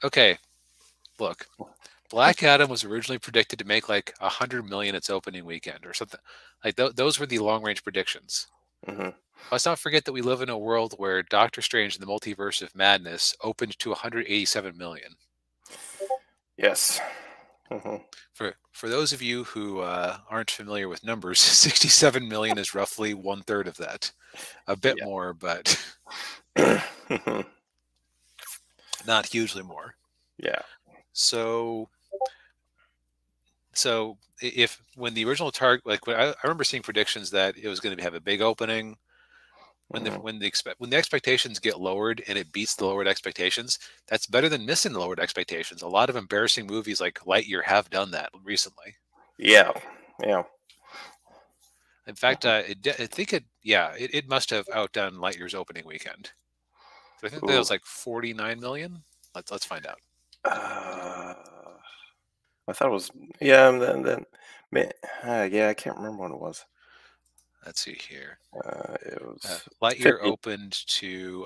Okay, look, Black Adam was originally predicted to make like 100 million its opening weekend or something. Like those were the long range predictions. Hmm. Let's not forget that we live in a world where Doctor Strange and the Multiverse of Madness opened to 187 million. Yes. Hmm. For those of you who aren't familiar with numbers, 67 million is roughly one third of that. A bit Yeah. more, but Hmm. not hugely more. Yeah. So if when the original target, like I remember seeing predictions that it was going to have a big opening. Hmm. When the expectations get lowered and it beats the lowered expectations, that's better than missing the lowered expectations. A lot of embarrassing movies like Lightyear have done that recently. Yeah. Yeah. In fact, I think it must have outdone Lightyear's opening weekend. So I think that Ooh. was like 49 million. Let's find out. Uh, I thought it was, yeah. And then yeah, I can't remember what it was. Let's see here. It was Lightyear 50. opened to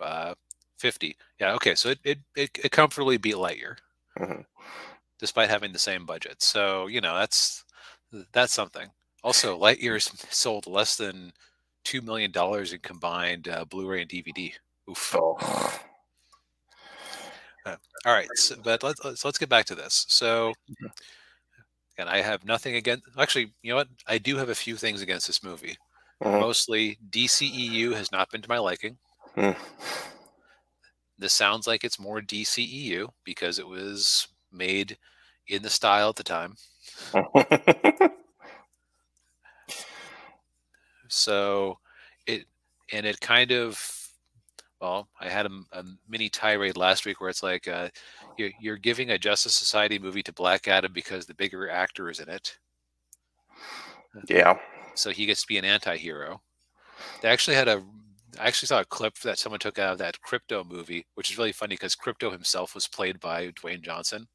50. Yeah, okay, so it comfortably beat Lightyear Hmm. despite having the same budget. So that's something. Also, Lightyear's sold less than $2 million in combined Blu-ray and DVD. Oof. Oh. Uh, all right, but let's get back to this. So, and I have nothing against. Actually, you know what? I do have a few things against this movie. Hmm. Mostly, DCEU has not been to my liking. Hmm. This sounds like it's more DCEU because it was made in the style at the time. So it it kind of well, I had a mini tirade last week where it's like you're giving a Justice Society movie to Black Adam because the bigger actor is in it, Yeah. so he gets to be an anti-hero. They actually had a I actually saw a clip that someone took out of that Crypto movie, which is really funny because Crypto himself was played by Dwayne Johnson,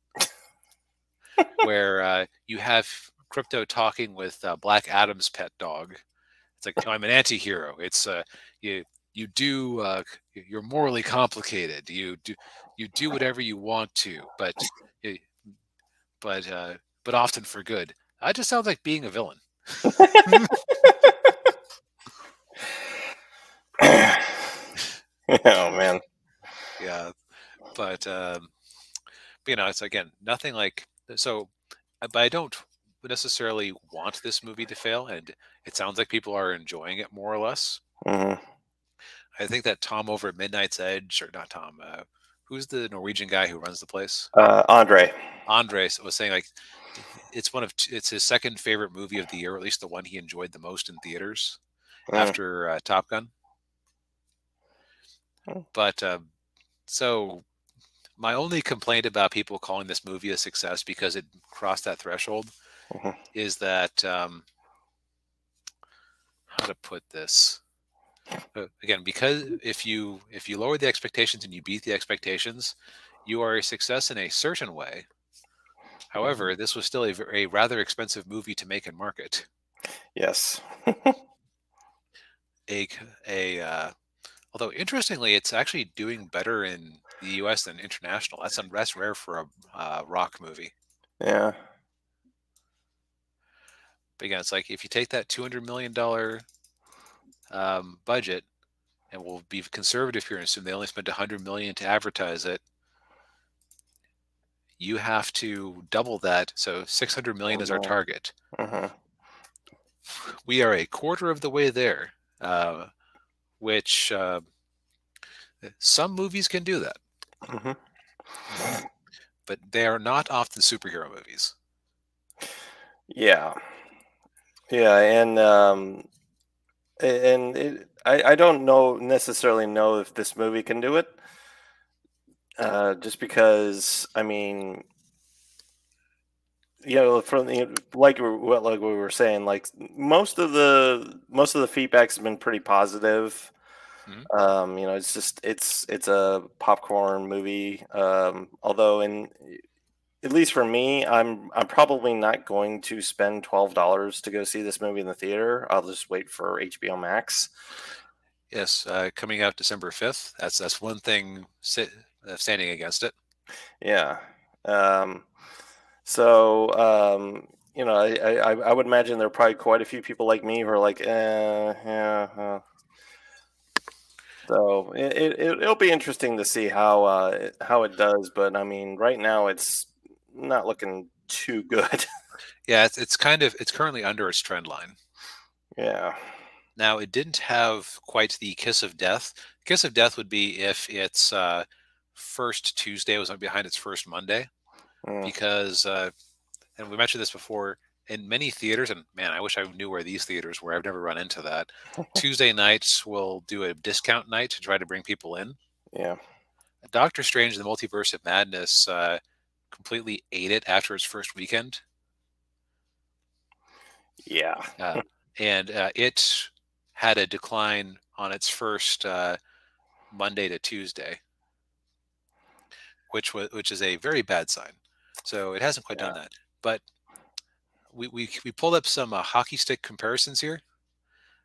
where you have Crypto talking with Black Adam's pet dog. It's like I'm an anti-hero. It's you you do you're morally complicated. You do whatever you want to, eh, but but often for good. That just sounds like being a villain. Oh man. Yeah, but it's again nothing like so. But I don't necessarily want this movie to fail, and it sounds like people are enjoying it more or less. Hmm. I think that Tom over at Midnight's Edge, or not Tom, who's the Norwegian guy who runs the place? Andre. Andres was saying like it's his second favorite movie of the year, or at least the one he enjoyed the most in theaters Mm. after Top Gun. But so my only complaint about people calling this movie a success because it crossed that threshold Mhm. is that how to put this again, because if you lower the expectations and you beat the expectations, you are a success in a certain way. Mhm. However, this was still a rather expensive movie to make and market. Yes. A a Although interestingly, it's actually doing better in the U.S. than international. That's rare for a rock movie. Yeah. But again, it's like if you take that $200 million budget, and we'll be conservative here and assume they only spent 100 million to advertise it, you have to double that. So 600 million Oh is our no. target. Hmm. We are a quarter of the way there, which some movies can do that, Hmm. but they are not often superhero movies. Yeah. Yeah. And I don't necessarily know if this movie can do it. Just because I mean, from like we were saying, like most of the feedback's been pretty positive. Mhm. It's a popcorn movie. Although in at least for me, I'm probably not going to spend $12 to go see this movie in the theater. I'll just wait for HBO Max. Yes, coming out December 5th. That's one thing standing against it. Yeah. Um, so I would imagine there are probably quite a few people like me who are like, yeah. So it'll be interesting to see how it does. But I mean, right now it's not looking too good. Yeah, it's currently under its trend line. Yeah. Now, it didn't have quite the kiss of death. Kiss of death would be if its first Tuesday was behind its first Monday, Mm. because and we mentioned this before, in many theaters, and man, I wish I knew where these theaters were. I've never run into that. Tuesday nights will do a discount night to try to bring people in. Yeah. Doctor Strange: The Multiverse of Madness completely ate it after its first weekend. Yeah. Uh, and it had a decline on its first Monday to Tuesday, which is a very bad sign. So it hasn't quite done Yeah. that. But we pulled up some hockey stick comparisons here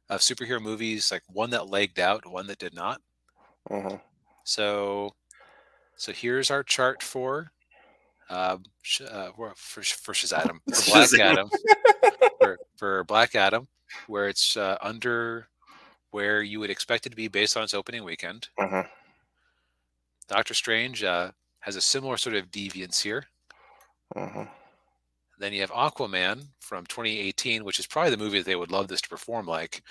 of superhero movies, like one that legged out, one that did not. Hmm. So here's our chart for for Shazam, for Black Shazam. Adam, for Black Adam, where it's under where you would expect it to be based on its opening weekend. Hmm. Doctor Strange has a similar sort of deviance here. Hmm. Then you have Aquaman from 2018, which is probably the movie that they would love this to perform like,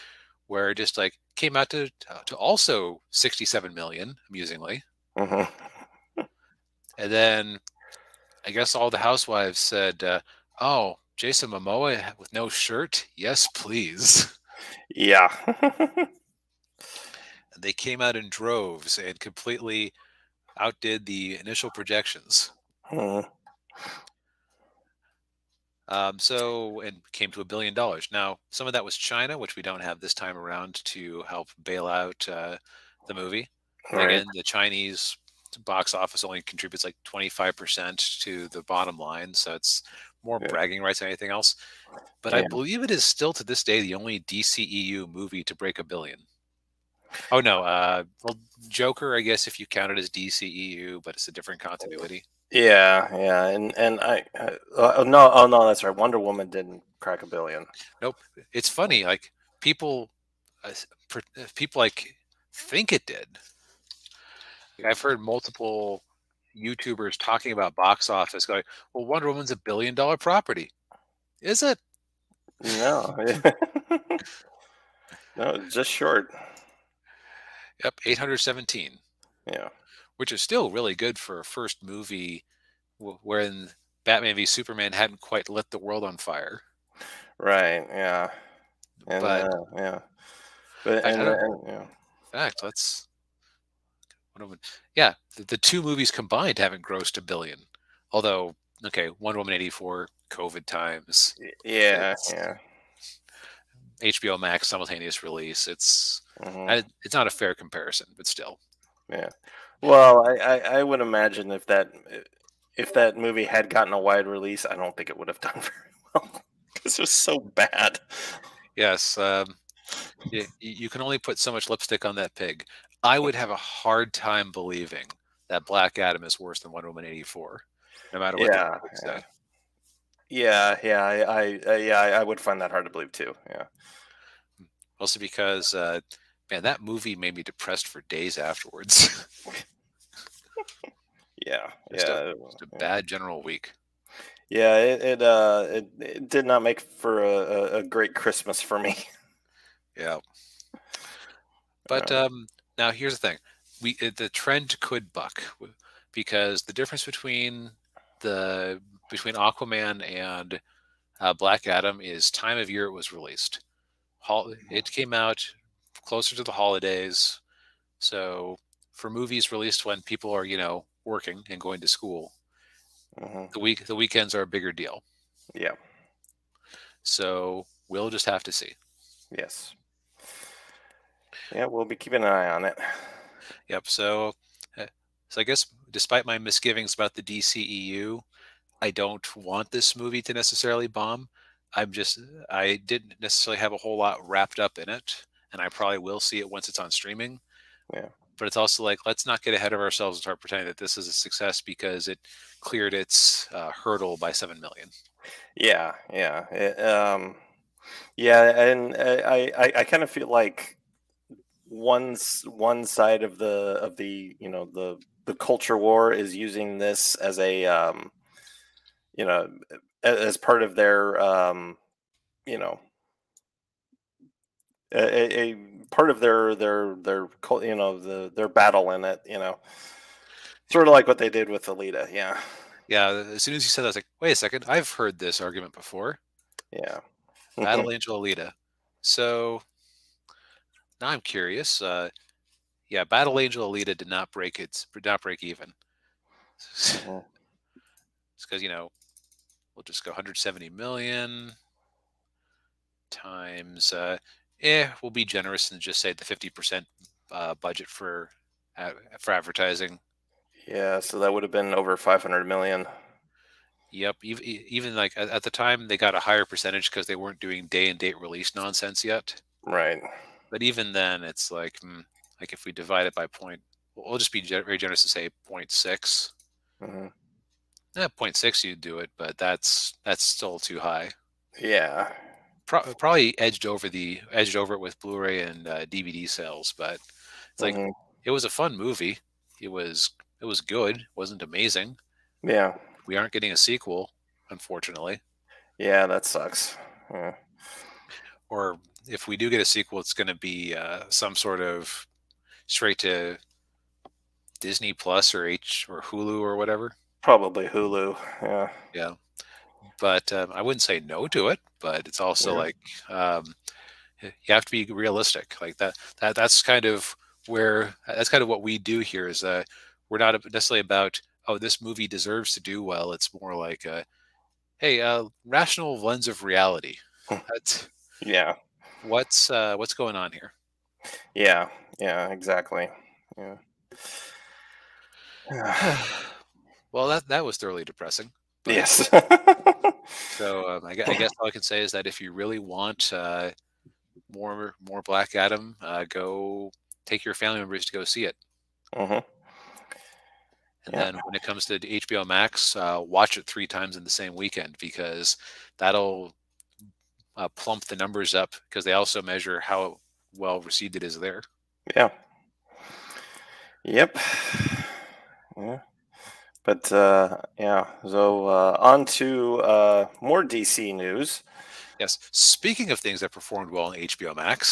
where it just like came out to also 67 million, amusingly. Hmm. And then I guess all the housewives said, "Oh, Jason Momoa with no shirt? Yes, please." Yeah. They came out in droves and completely outdid the initial projections. Hmm. And came to $1 billion. Now, some of that was China, which we don't have this time around to help bail out the movie. And Right. again, the Chinese box office only contributes like 25% to the bottom line, so it's more Yeah. bragging rights than anything else. But I Yeah. believe it is still to this day the only DCEU movie to break $1 billion. Oh no, well, Joker, I guess if you count it as DCEU, but it's a different continuity. Yeah, yeah, and no, oh no, that's right. Wonder Woman didn't crack a billion. Nope. It's funny, like people, people like think it did. Like, I've heard multiple YouTubers talking about box office, going, "Well, Wonder Woman's $1 billion property, is it?" No, no, just short. Yep, 817, Yeah, which is still really good for a first movie when Batman v Superman hadn't quite lit the world on fire. right. Yeah, and But yeah, but in fact, I don't. yeah, In fact, let's. Wonder Woman, yeah, the two movies combined haven't grossed $1 billion. Although, okay, Wonder Woman 84, COVID times. yeah, It's yeah. HBO Max simultaneous release. Hmm. It's not a fair comparison, but still. Yeah. Well, I would imagine if that movie had gotten a wide release, I don't think it would have done very well because it was so bad. Yes, you can only put so much lipstick on that pig. I would have a hard time believing that Black Adam is worse than Wonder Woman 84, no matter what the Yeah, critics yeah. say. Yeah. I would find that hard to believe too. Yeah. Also because, man, that movie made me depressed for days afterwards. Yeah. just a Yeah. just a Yeah. bad general week. Yeah. It did not make for a great Christmas for me. Yeah, but Um, now here's the thing: the trend could buck because the difference the between Aquaman and Black Adam is time of year it was released. It came out closer to the holidays, so for movies released when people are working and going to school, mhm. the weekends are a bigger deal. Yeah. So we'll just have to see. Yes. Yeah. We'll be keeping an eye on it. Yep. Uh, so I guess despite my misgivings about the DCEU, I don't want this movie to necessarily bomb. I didn't necessarily have a whole lot wrapped up in it, and I probably will see it once it's on streaming. Yeah. but it's also like, let's not get ahead of ourselves and start pretending that this is a success because it cleared its hurdle by 7 million. Yeah, yeah, yeah, and I kind of feel like one side of the the culture war is using this as a you know as part of their you know a part of their their battle in it, sort of like what they did with Alita. Yeah, Yeah, as soon as you said that, I was like, wait a second, I've heard this argument before. yeah. Battle Angel Alita. So now I'm curious. Yeah, Battle Angel Alita did not break even. Mhm. It's because, we'll just go 170 million times, we'll be generous and just say the 50% budget for advertising. Yeah, so that would have been over 500 million. Yep, even like at the time they got a higher percentage because they weren't doing day and date release nonsense yet. Right. But even then, it's like if we divide it by point, we'll just be very generous to say 0.6. Hmm. 0.6 you'd do it, but that's still too high. Yeah. Probably edged over it with Blu-ray and DVD sales, but it's like Hmm. it was a fun movie. It was good. It wasn't amazing. Yeah. We aren't getting a sequel, unfortunately. Yeah, that sucks. Yeah. Or if we do get a sequel, it's going to be some sort of straight to Disney Plus or Hulu or whatever. Probably Hulu. Yeah. Yeah, but I wouldn't say no to it. But it's also Yeah. like you have to be realistic. Like that's kind of what we do here. Is we're not necessarily about, oh, this movie deserves to do well. It's more like hey, rational lens of reality. That's Yeah. what's going on here. Yeah. Yeah. Exactly. Yeah. Well, that was thoroughly depressing. But, Yes. so I guess all I can say is that if you really want more Black Adam, go take your family members to go see it. Hmm. And Yeah. then when it comes to HBO Max, watch it 3 times in the same weekend because that'll plump the numbers up because they also measure how well received it is there. Yeah. Yep. Yeah. But yeah. So on to more DC news. Yes. Speaking of things that performed well on HBO Max,